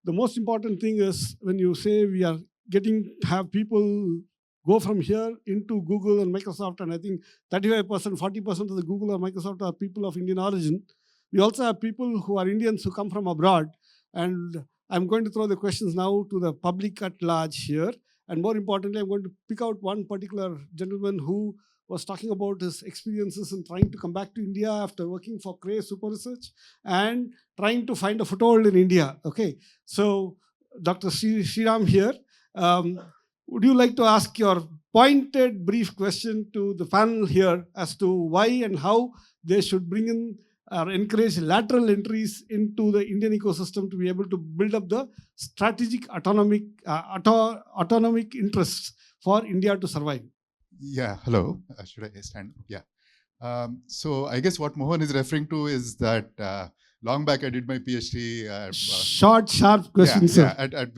the most important thing is when you say we are have people go from here into Google and Microsoft, and I think 35%, 40% of the Google or Microsoft are people of Indian origin. We also have people who are Indians who come from abroad. And I'm going to throw the questions now to the public at large here. And more importantly, I'm going to pick out one particular gentleman who was talking about his experiences in trying to come back to India after working for Cray Super Research and trying to find a foothold in India. Okay, so Dr. Sriram here. Would you like to ask your pointed, brief question to the panel here as to why and how they should bring in or encourage lateral entries into the Indian ecosystem to be able to build up the strategic autonomic interests for India to survive? Yeah, hello. Should I stand? Yeah. So I guess what Mohan is referring to is that long back I did my PhD. Short, sharp question, sir. Yeah, at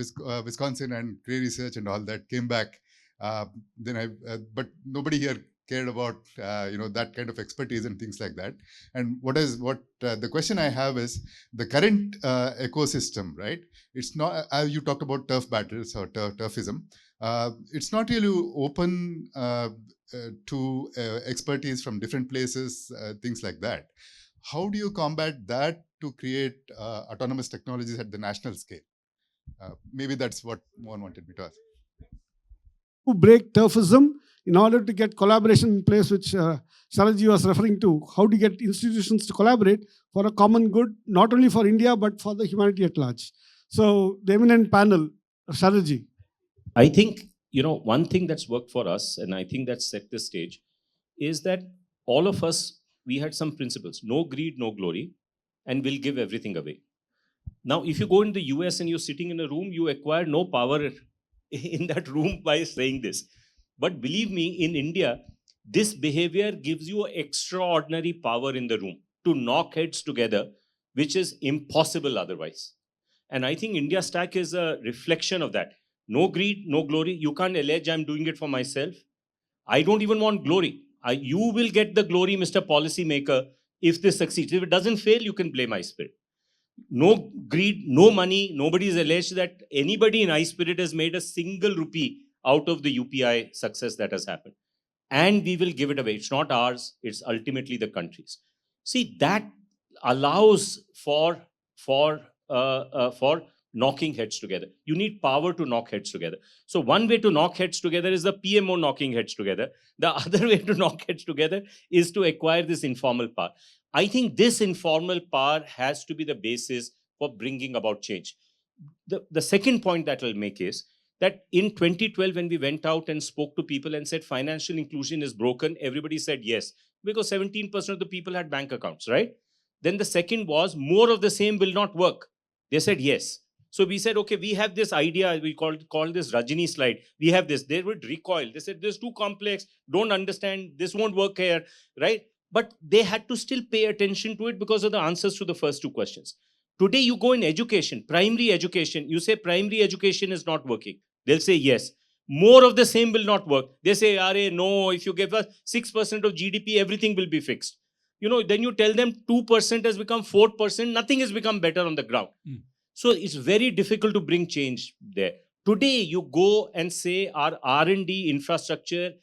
Wisconsin and Cray Research and all that. Came back. But nobody here cared about that kind of expertise and things like that. And the question I have is the current ecosystem, right? It's not you talked about turf battles or turfism. It's not really open to expertise from different places, things like that. How do you combat that to create autonomous technologies at the national scale? Maybe that's what Mohan wanted me to ask. To break turfism in order to get collaboration in place, which Sharad was referring to. How do you get institutions to collaborate for a common good, not only for India, but for the humanity at large? So the eminent panel, Sharad. I think, one thing that's worked for us, and I think that set the stage, is that all of us, we had some principles. No greed, no glory, and we'll give everything away. Now, if you go in the US and you're sitting in a room, you acquire no power in that room by saying this. But believe me, in India, this behavior gives you extraordinary power in the room to knock heads together, which is impossible otherwise. And I think India Stack is a reflection of that. No greed, no glory. You can't allege I'm doing it for myself. I don't even want glory. You will get the glory, Mr. Policymaker, if this succeeds. If it doesn't fail, you can blame iSPIRT. No greed, no money. Nobody's alleged that anybody in iSPIRT has made a single rupee out of the UPI success that has happened. And we will give it away. It's not ours. It's ultimately the country's. See, that allows for knocking heads together. You need power to knock heads together. So one way to knock heads together is the PMO knocking heads together. The other way to knock heads together is to acquire this informal power. I think this informal power has to be the basis for bringing about change. The second point that I'll make is that in 2012, when we went out and spoke to people and said financial inclusion is broken, everybody said yes, because 17% of the people had bank accounts, right? Then the second was more of the same will not work. They said yes. So we said, okay, we have this idea, we call this Rajini slide. We have this. They would recoil. They said, this is too complex, don't understand, this won't work here, right? But they had to still pay attention to it because of the answers to the first two questions. Today, you go in education, primary education, you say primary education is not working. They'll say yes. More of the same will not work. They say, no, if you give us 6% of GDP, everything will be fixed. Then you tell them 2% has become 4%, nothing has become better on the ground. So it's very difficult to bring change there. Today, you go and say our R&D infrastructure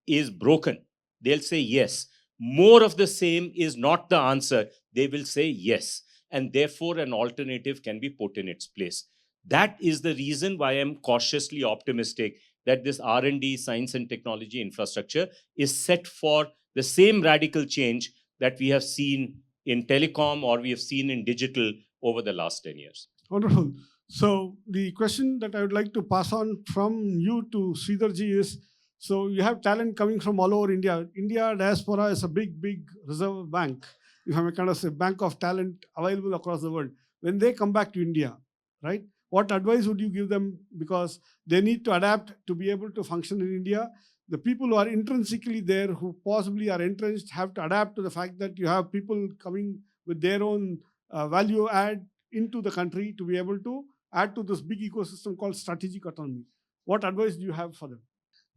is broken. They'll say yes. More of the same is not the answer. They will say yes. And therefore, an alternative can be put in its place. That is the reason why I'm cautiously optimistic that this R&D, science and technology infrastructure is set for the same radical change that we have seen in telecom or we have seen in digital over the last 10 years. Wonderful. So the question that I would like to pass on from you to Sridharji is, so you have talent coming from all over India. India diaspora is a big, big reserve bank, if I may kind of say, bank of talent available across the world. When they come back to India, right, what advice would you give them? Because they need to adapt to be able to function in India. The people who are intrinsically there, who possibly are entrenched, have to adapt to the fact that you have people coming with their own value add into the country to be able to add to this big ecosystem called strategic autonomy. What advice do you have for them?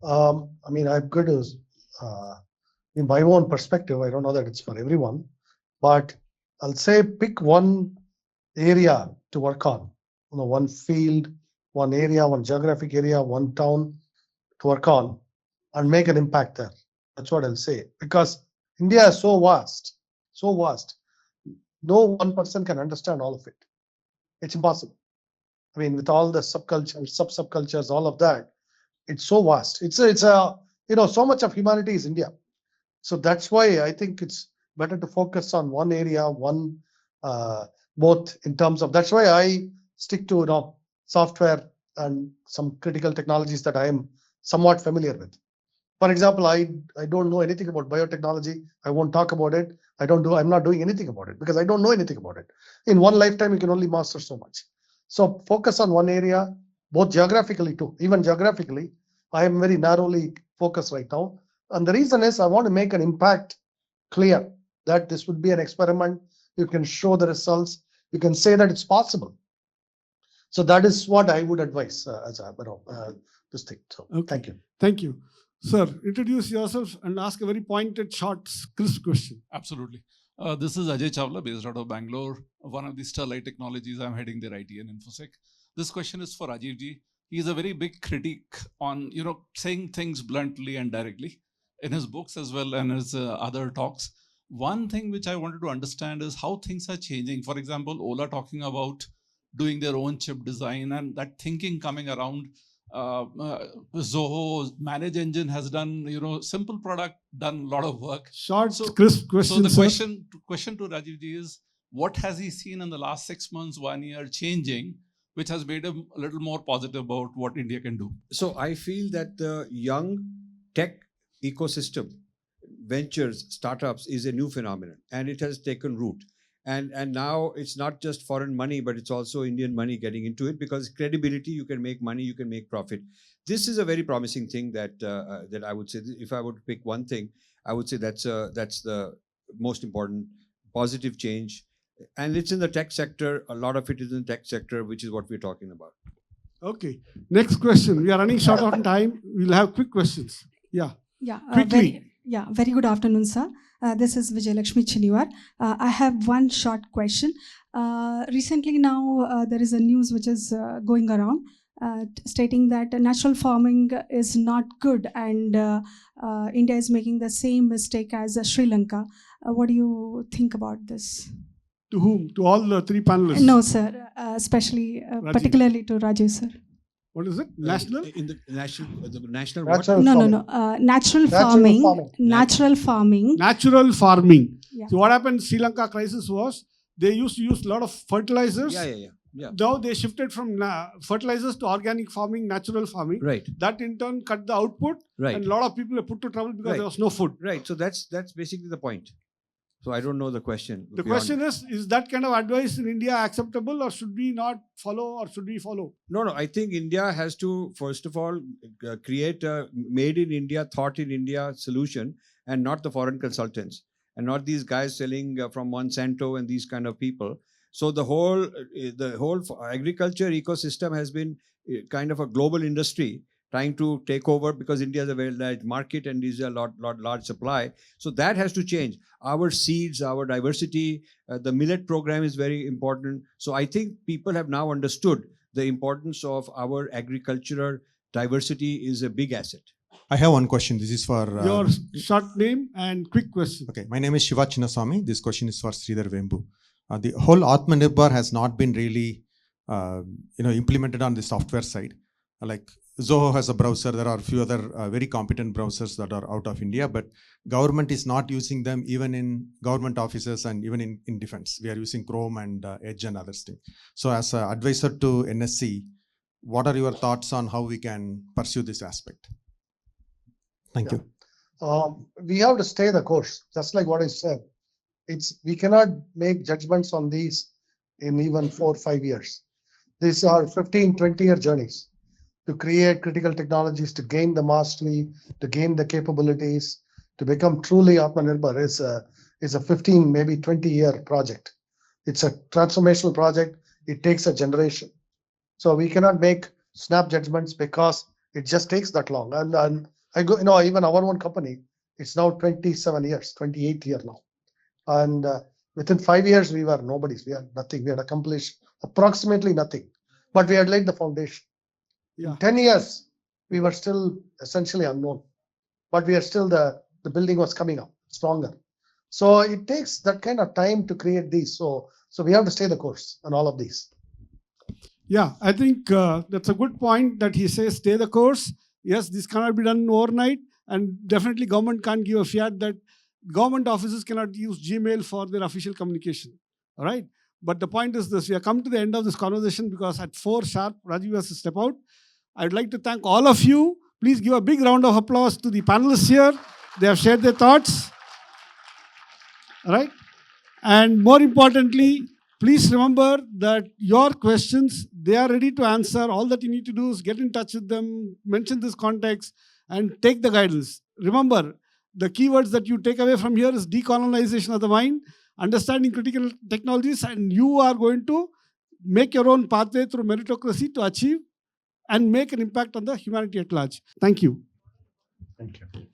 I've got to, in my own perspective, I don't know that it's for everyone, but I'll say pick one area to work on one field, one area, one geographic area, one town to work on and make an impact there. That's what I'll say. Because India is so vast, so vast. No one person can understand all of it. It's impossible. I mean, with all the subcultures, subcultures, all of that, it's so vast. It's a so much of humanity is India. So that's why I think it's better to focus on one area, both in terms of. That's why I stick to software and some critical technologies that I am somewhat familiar with. For example, I don't know anything about biotechnology. I won't talk about it. I'm not doing anything about it because I don't know anything about it. In one lifetime, you can only master so much. So focus on one area, both geographically too. Even geographically, I am very narrowly focused right now. And the reason is I want to make an impact clear that this would be an experiment. You can show the results. You can say that it's possible. So that is what I would advise as this thing. So Okay. Thank you. Thank you. Sir, introduce yourself and ask a very pointed, short, crisp question. Absolutely. This is Ajay Chawla, based out of Bangalore. One of the Sterlite Technologies. I'm heading their IT and InfoSec. This question is for Rajiv ji. He's a very big critic on, saying things bluntly and directly in his books as well and his other talks. One thing which I wanted to understand is how things are changing. For example, Ola talking about doing their own chip design and that thinking coming around. ZOHO Manage Engine has done, simple product, done a lot of work. Short, crisp question. So the sir. question to Rajiv ji is, what has he seen in the last 6 months, 1 year changing, which has made him a little more positive about what India can do? So I feel that the young tech ecosystem, ventures, startups is a new phenomenon and it has taken root. And now it's not just foreign money, but it's also Indian money getting into it because credibility, you can make money, you can make profit. This is a very promising thing that I would say, if I were to pick one thing, I would say that's the most important positive change. And it's in the tech sector. A lot of it is in the tech sector, which is what we're talking about. Okay. Next question. We are running short on time. We'll have quick questions. Yeah. Yeah. Quickly. Very good afternoon, sir. This is Vijayalakshmi Chiniwar. I have one short question. Recently now, there is a news which is going around stating that natural farming is not good and India is making the same mistake as Sri Lanka. What do you think about this? To whom? To all the three panelists? No, sir. Especially, particularly to Raju, sir. What is it? National? In the national Natural what? farming. No. Natural farming. Natural farming. Natural farming. Yeah. So what happened in Sri Lanka crisis was they used to use a lot of fertilizers. Yeah. Now they shifted from fertilizers to organic farming, natural farming. Right. That in turn cut the output. Right. And a lot of people are put to trouble because Right. there was no food. Right. So that's basically the point. So I don't know the question. The question is that kind of advice in India acceptable or should we not follow or should we follow? No. I think India has to, first of all, create a made in India, thought in India solution and not the foreign consultants and not these guys selling from Monsanto and these kind of people. So the whole agriculture ecosystem has been kind of a global industry trying to take over because India is a very large market and is a large supply. So that has to change. Our seeds, our diversity, the millet program is very important. So I think people have now understood the importance of our agricultural diversity is a big asset. I have one question. This is for Your short name and quick question. Okay, my name is Shiva Chinnaswamy. This question is for Sridhar Vembu. The whole Atmanirbhar has not been really, implemented on the software side. Like ZOHO has a browser. There are a few other very competent browsers that are out of India, but government is not using them even in government offices and even in defense. We are using Chrome and Edge and other things. So as an advisor to NSC, what are your thoughts on how we can pursue this aspect? Thank you. We have to stay the course, just like what I said. We cannot make judgments on these in even 4 or 5 years. These are 15, 20-year journeys to create critical technologies, to gain the mastery, to gain the capabilities, to become truly Atmanirbhar is a 15, maybe 20-year project. It's a transformational project. It takes a generation. So we cannot make snap judgments because it just takes that long. And I go, even our own company, it's now 27 years, 28th year now. And within 5 years, we were nobodies. We had nothing. We had accomplished approximately nothing. but we had laid the foundation. Yeah. In 10 years, we were still essentially unknown, but we are still the building was coming up stronger. So it takes that kind of time to create these. So we have to stay the course on all of these. Yeah, I think that's a good point that he says stay the course. Yes, this cannot be done overnight, and definitely government can't give a fiat that government offices cannot use Gmail for their official communication. All right. But the point is this, we have come to the end of this conversation because at 4 sharp, Rajiv has to step out. I'd like to thank all of you. Please give a big round of applause to the panelists here. They have shared their thoughts. All right. And more importantly, please remember that your questions, they are ready to answer. All that you need to do is get in touch with them, mention this context, and take the guidance. Remember, the keywords that you take away from here is decolonization of the mind, understanding critical technologies, and you are going to make your own pathway through meritocracy to achieve and make an impact on the humanity at large. Thank you. Thank you.